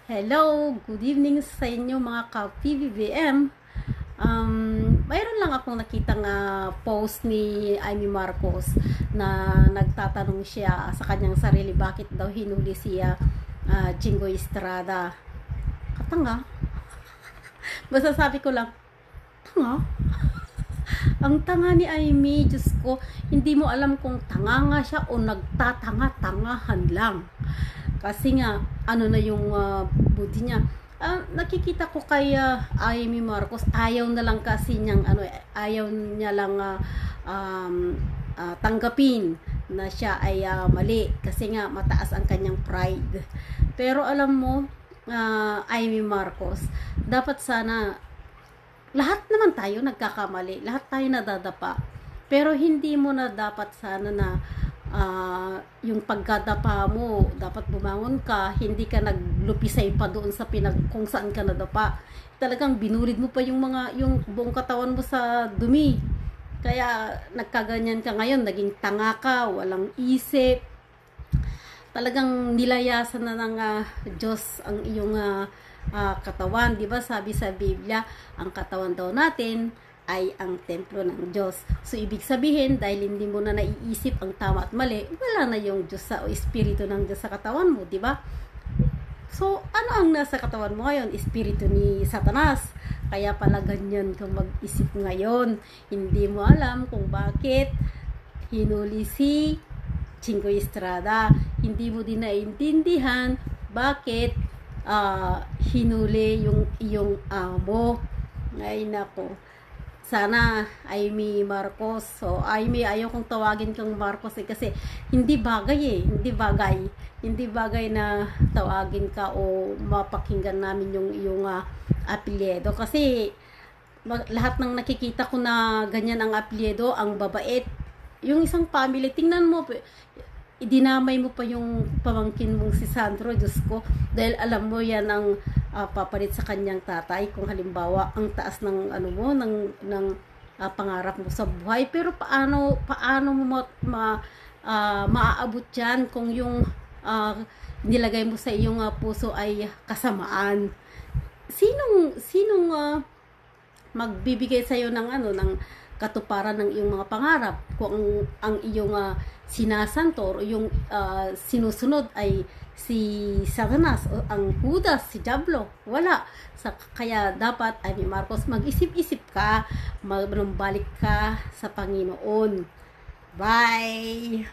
Hello, good evening sa inyo mga ka-PBBM. Mayroon lang akong nakitang post ni Amy Marcos na nagtatanong siya sa kanyang sarili bakit daw hinuli siya Jingo Estrada. Katanga. Basta sabi ko lang, tanga? Ang tanga ni Amy, Diyos ko, hindi mo alam kung tanga nga siya o nagtatanga-tangahan lang. Kasi nga, ano na yung budi niya. Nakikita ko kay Amy Marcos, ayaw na lang kasi niyang, ayaw niya lang tanggapin na siya ay mali. Kasi nga, mataas ang kanyang pride. Pero alam mo, Amy Marcos, dapat sana, lahat naman tayo nagkakamali, lahat tayo nadadapa. Pero hindi mo na dapat sana na yung pagkadapa mo, dapat bumangon ka, hindi ka naglupisay pa doon sa kung saan ka nadapa. Talagang binulid mo pa yung buong katawan mo sa dumi. Kaya nagkaganyan ka ngayon, naging tanga ka, walang isip. Talagang nilayasan na ng Diyos ang iyong katawan, 'di ba? Sabi sa Biblia, ang katawan daw natin ay ang templo ng Diyos. So, ibig sabihin, dahil hindi mo na naiisip ang tama at mali, wala na yung Diyos o Espiritu ng Diyos sa katawan mo, di ba? So, ano ang nasa katawan mo ngayon? Espiritu ni Satanas. Kaya pala ganyan kang mag-isip ngayon. Hindi mo alam kung bakit hinuli si Jingo Estrada. Hindi mo din naiintindihan bakit hinuli yung iyong amo. Ay, nako. Sana Amy Marcos. So Amy, ayaw kong tawagin kang Marcos kasi hindi bagay hindi bagay na tawagin ka o mapakinggan namin yung iyong apelyido kasi lahat ng nakikita ko na ganyan ang apelyido, ang babait. Yung isang family, tingnan mo, idinamay mo pa yung pamangkin mong si Sandro, Diyos ko, dahil alam mo yan ang papalit sa kanyang tatay kung halimbawa ang taas ng pangarap mo sa buhay. Pero paano mo maaabot yan kung yung nilagay mo sa iyong puso ay kasamaan? Sinong magbibigay sa iyo ng ng katuparan ng iyong mga pangarap kung ang iyong sinasanto o yung sinusunod ay si Satanas o ang Judas, si Diablo? Wala. Kaya dapat, Amy Marcos, mag-isip-isip ka, manumbalik ka sa Panginoon. Bye!